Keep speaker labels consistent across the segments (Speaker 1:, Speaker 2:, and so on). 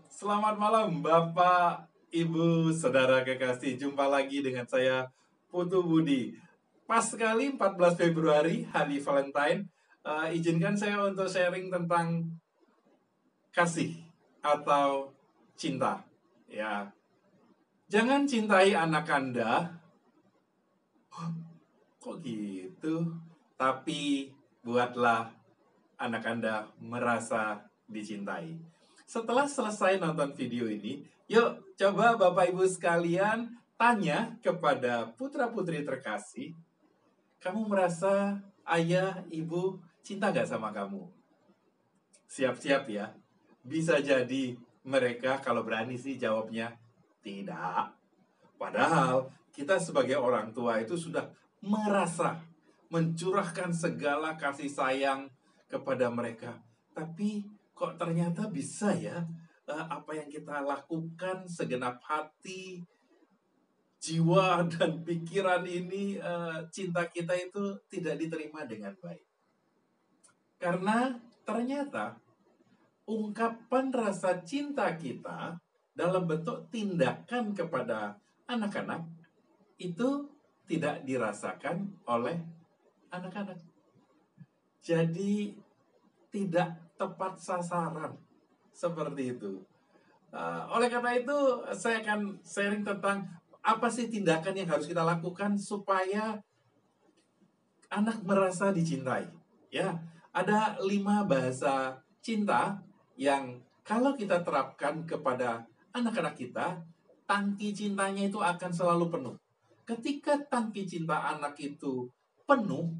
Speaker 1: Selamat malam Bapak, Ibu, Saudara kekasih. Jumpa lagi dengan saya, Putu Budi. Pas sekali 14 Februari, hari Valentine. Izinkan saya untuk sharing tentang kasih atau cinta. Ya, jangan cintai anak Anda. Kok gitu? Tapi buatlah anak Anda merasa dicintai. Setelah selesai nonton video ini, yuk coba Bapak Ibu sekalian tanya kepada putra-putri terkasih, kamu merasa ayah, ibu cinta gak sama kamu? Siap-siap ya. Bisa jadi mereka kalau berani sih jawabnya tidak. Padahal kita sebagai orang tua itu sudah merasa mencurahkan segala kasih sayang kepada mereka. Tapi kok ternyata bisa ya apa yang kita lakukan segenap hati, jiwa dan pikiran ini, cinta kita itu tidak diterima dengan baik. Karena ternyata ungkapan rasa cinta kita dalam bentuk tindakan kepada anak-anak itu tidak dirasakan oleh anak-anak. Jadi tidak tepat sasaran seperti itu. Oleh karena itu saya akan sharing tentang apa sih tindakan yang harus kita lakukan supaya anak merasa dicintai. Ya, ada 5 bahasa cinta yang kalau kita terapkan kepada anak-anak kita, tangki cintanya itu akan selalu penuh. Ketika tangki cinta anak itu penuh,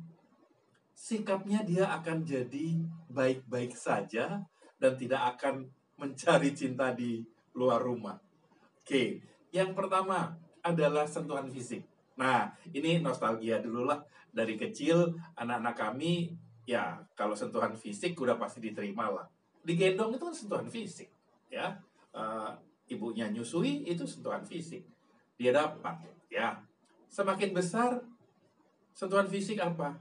Speaker 1: sikapnya dia akan jadi baik-baik saja dan tidak akan mencari cinta di luar rumah. Oke, yang pertama adalah sentuhan fisik. Nah, ini nostalgia dulu lah. Dari kecil, anak-anak kami, ya kalau sentuhan fisik udah pasti diterima lah. Digendong itu kan sentuhan fisik, ya. Ibunya nyusui, itu sentuhan fisik. Dia dapat, ya. Semakin besar, sentuhan fisik apa?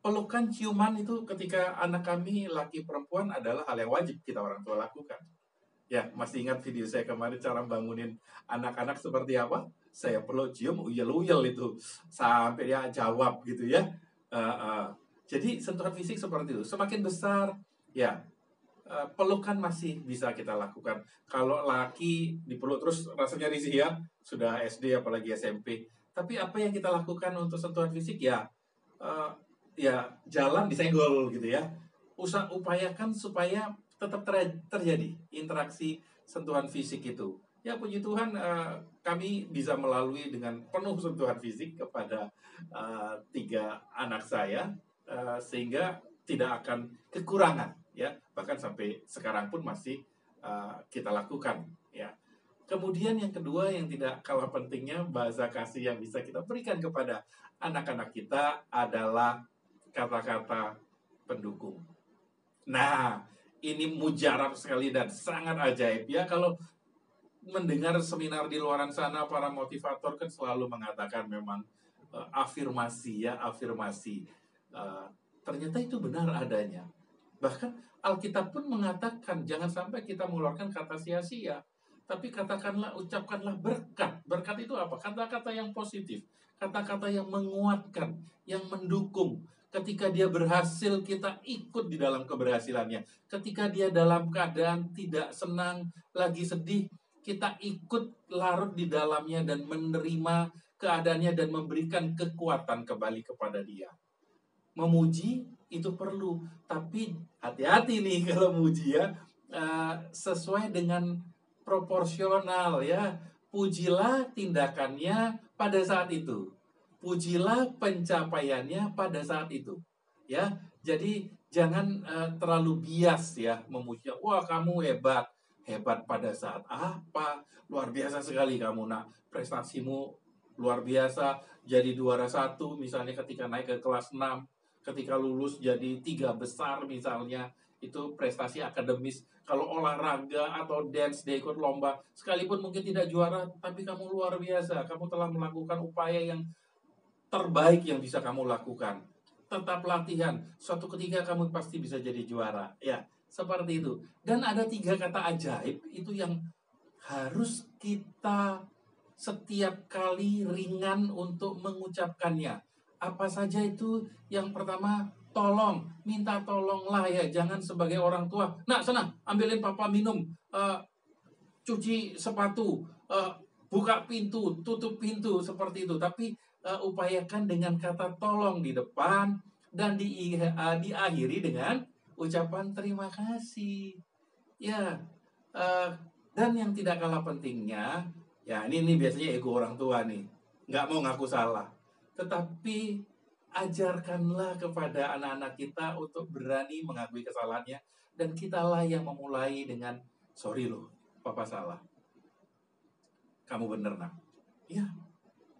Speaker 1: Pelukan, ciuman itu ketika anak kami laki perempuan adalah hal yang wajib kita orang tua lakukan. Ya, masih ingat video saya kemarin cara bangunin anak-anak seperti apa? Saya peluk, cium, uyel-uyel itu sampai dia jawab gitu ya. Jadi sentuhan fisik seperti itu. Semakin besar, ya pelukan masih bisa kita lakukan. Kalau laki dipeluk terus rasanya risih ya, sudah SD apalagi SMP. Tapi apa yang kita lakukan untuk sentuhan fisik ya, ya jalan disenggol gitu ya. Upayakan supaya tetap terjadi interaksi sentuhan fisik itu. Ya puji Tuhan kami bisa melalui dengan penuh sentuhan fisik kepada 3 anak saya sehingga tidak akan kekurangan ya, bahkan sampai sekarang pun masih kita lakukan ya. Kemudian yang kedua yang tidak kalah pentingnya bahasa kasih yang bisa kita berikan kepada anak-anak kita adalah kata-kata pendukung. Nah, ini mujarab sekali dan sangat ajaib ya. Kalau mendengar seminar di luaran sana, para motivator kan selalu mengatakan memang afirmasi ya, afirmasi. Ternyata itu benar adanya. Bahkan Alkitab pun mengatakan jangan sampai kita mengeluarkan kata sia-sia, tapi katakanlah, ucapkanlah berkat. Berkat itu apa? Kata-kata yang positif, kata-kata yang menguatkan, yang mendukung. Ketika dia berhasil, kita ikut di dalam keberhasilannya. Ketika dia dalam keadaan tidak senang, lagi sedih, kita ikut larut di dalamnya dan menerima keadaannya dan memberikan kekuatan kembali kepada dia. Memuji itu perlu, tapi hati-hati nih kalau muji ya, sesuai dengan proporsional ya. Pujilah tindakannya pada saat itu, pujilah pencapaiannya pada saat itu ya. Jadi jangan terlalu bias ya memuji. Wah kamu hebat, hebat pada saat apa? Luar biasa sekali kamu, nak prestasimu luar biasa, jadi juara 1 misalnya ketika naik ke kelas 6, ketika lulus jadi 3 besar misalnya, itu prestasi akademis. Kalau olahraga atau dance dia ikut lomba, sekalipun mungkin tidak juara, tapi kamu luar biasa, kamu telah melakukan upaya yang terbaik yang bisa kamu lakukan. Tetap latihan, suatu ketika kamu pasti bisa jadi juara. Ya, Seperti itu. Dan ada 3 kata ajaib itu yang harus kita setiap kali ringan untuk mengucapkannya. Apa saja itu? Yang pertama, tolong, minta tolonglah ya, jangan sebagai orang tua. Nah, sana, ambilin papa minum, cuci sepatu, buka pintu, tutup pintu, seperti itu. Tapi upayakan dengan kata tolong di depan dan diakhiri dengan ucapan terima kasih. Ya, dan yang tidak kalah pentingnya, ya ini biasanya ego orang tua nih, nggak mau ngaku salah. Tetapi ajarkanlah kepada anak-anak kita untuk berani mengakui kesalahannya, dan kitalah yang memulai dengan sorry loh, papa salah. Kamu bener nak. Ya,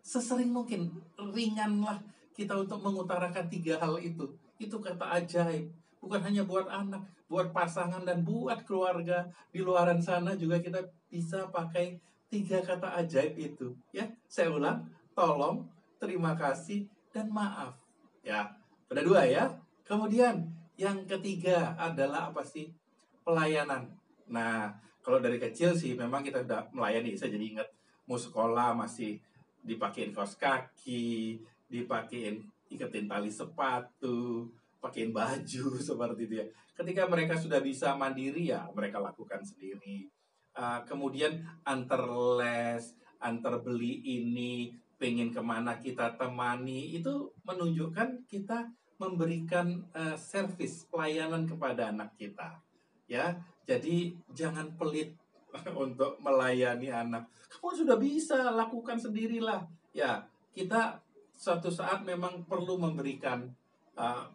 Speaker 1: sesering mungkin ringanlah kita untuk mengutarakan 3 hal itu. Itu kata ajaib. Bukan hanya buat anak, buat pasangan dan buat keluarga di luaran sana juga kita bisa pakai 3 kata ajaib itu. Ya, saya ulang, tolong, terima kasih, dan maaf. Ya, ada 2 ya. Kemudian yang ketiga adalah apa sih? Pelayanan. Nah, kalau dari kecil sih memang kita udah melayani. Saya jadi ingat mau sekolah masih dipakein kaos kaki, dipakein iketin tali sepatu, pakein baju seperti itu ya. Ketika mereka sudah bisa mandiri ya mereka lakukan sendiri. Kemudian antar les, antar beli ini, pengen kemana kita temani, itu menunjukkan kita memberikan servis pelayanan kepada anak kita. Ya, jadi jangan pelit untuk melayani anak. Kamu sudah bisa lakukan sendirilah. Ya, kita suatu saat memang perlu memberikan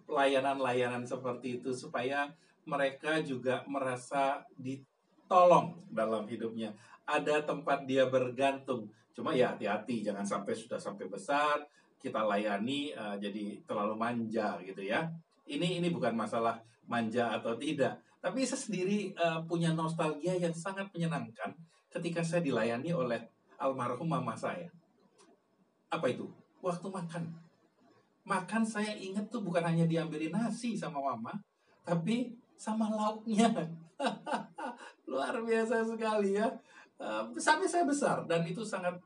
Speaker 1: layanan-layanan seperti itu supaya mereka juga merasa ditolong dalam hidupnya. Ada tempat dia bergantung. Cuma ya hati-hati, jangan sampai sudah sampai besar kita layani jadi terlalu manja gitu ya. Ini bukan masalah manja atau tidak, tapi saya sendiri punya nostalgia yang sangat menyenangkan ketika saya dilayani oleh almarhum mama saya. Apa itu? Waktu makan. Makan saya ingat tuh bukan hanya diambilin nasi sama mama, tapi sama lauknya. Luar biasa sekali ya. Sampai saya besar dan itu sangat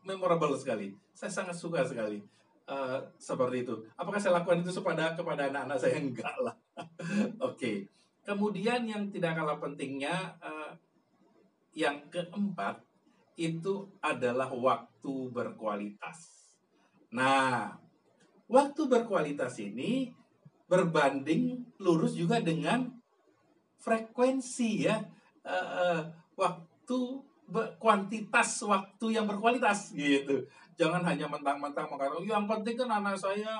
Speaker 1: memorable sekali. Saya sangat suka sekali seperti itu. Apakah saya lakukan itu kepada anak-anak saya? Enggak lah. Oke. Kemudian yang tidak kalah pentingnya, yang keempat itu adalah waktu berkualitas. Nah, waktu berkualitas ini berbanding lurus juga dengan frekuensi ya, waktu kuantitas waktu yang berkualitas gitu. Jangan hanya mentang-mentang mengatakan yang penting kan anak saya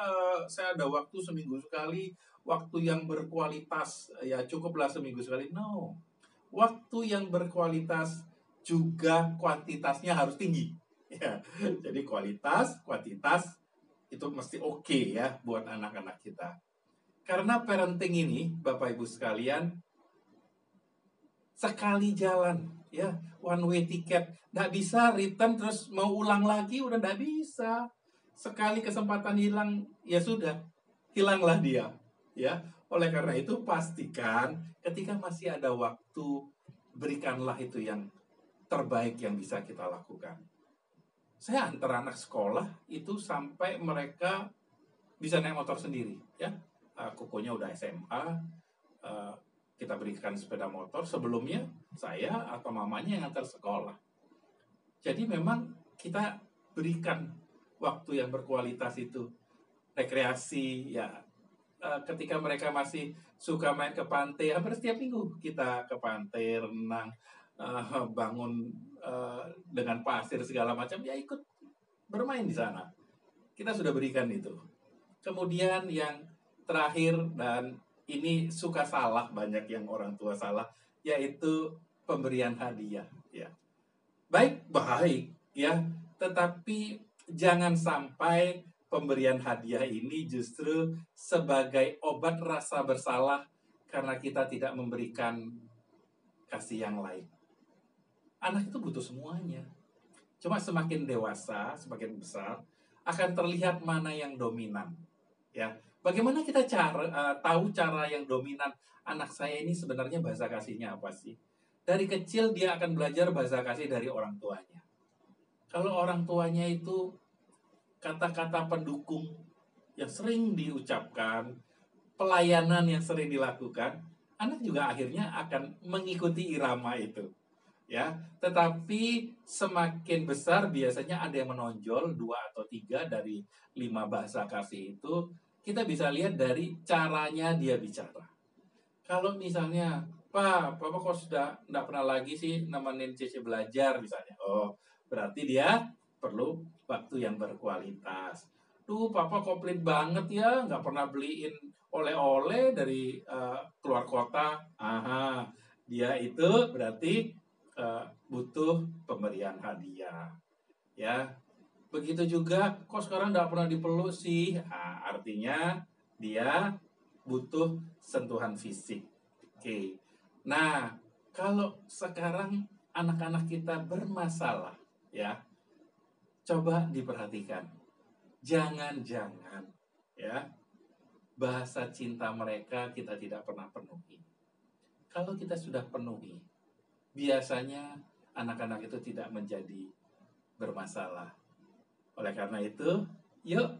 Speaker 1: ada waktu seminggu sekali, waktu yang berkualitas ya cukuplah seminggu sekali. No, waktu yang berkualitas juga kuantitasnya harus tinggi ya. Jadi kualitas, kuantitas itu mesti oke ya buat anak-anak kita. Karena parenting ini, Bapak Ibu sekalian, sekali jalan ya, one way ticket, nggak bisa return terus mau ulang lagi, udah nggak bisa. Sekali kesempatan hilang ya sudah, hilanglah dia ya. Oleh karena itu pastikan ketika masih ada waktu, berikanlah itu yang terbaik yang bisa kita lakukan. Saya antar anak sekolah itu sampai mereka bisa naik motor sendiri ya. Kokonya udah SMA, kita berikan sepeda motor. Sebelumnya saya atau mamanya yang antar sekolah. Jadi memang kita berikan waktu yang berkualitas itu, rekreasi ya. Ketika mereka masih suka main ke pantai, hampir setiap minggu kita ke pantai, renang, bangun dengan pasir segala macam, ya ikut bermain di sana. Kita sudah berikan itu. Kemudian yang terakhir, dan ini suka salah, banyak yang orang tua salah, yaitu pemberian hadiah ya. Baik ya, tetapi jangan sampai pemberian hadiah ini justru sebagai obat rasa bersalah karena kita tidak memberikan kasih yang lain. Anak itu butuh semuanya. Cuma semakin dewasa, semakin besar, akan terlihat mana yang dominan. Ya, Bagaimana kita tahu cara yang dominan anak saya ini sebenarnya bahasa kasihnya apa sih? Dari kecil dia akan belajar bahasa kasih dari orang tuanya. Kalau orang tuanya itu kata-kata pendukung yang sering diucapkan, pelayanan yang sering dilakukan, anak juga akhirnya akan mengikuti irama itu. Ya, tetapi semakin besar biasanya ada yang menonjol 2 atau 3 dari 5 bahasa kasih itu. Kita bisa lihat dari caranya dia bicara. Kalau misalnya, Pak, Papa kok sudah nggak pernah lagi sih nemenin Cici belajar misalnya. Oh, berarti dia perlu waktu yang berkualitas. Tuh, Papa komplit banget ya, nggak pernah beliin oleh-oleh dari keluar kota. Aha, dia itu berarti butuh pemberian hadiah. Ya, begitu juga, kok sekarang nggak pernah dipeluk sih? Nah, artinya dia butuh sentuhan fisik. Oke. Nah, kalau sekarang anak-anak kita bermasalah, ya, coba diperhatikan. Jangan-jangan, ya, bahasa cinta mereka kita tidak pernah penuhi. Kalau kita sudah penuhi, biasanya anak-anak itu tidak menjadi bermasalah. Oleh karena itu, yuk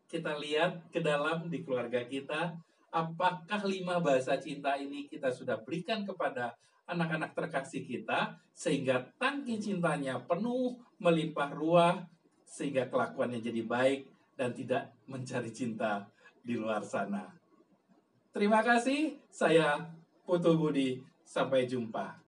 Speaker 1: kita lihat ke dalam di keluarga kita, apakah 5 bahasa cinta ini kita sudah berikan kepada anak-anak terkasih kita, sehingga tangki cintanya penuh, melimpah ruah, sehingga kelakuannya jadi baik, dan tidak mencari cinta di luar sana. Terima kasih, saya Putu Budi, sampai jumpa.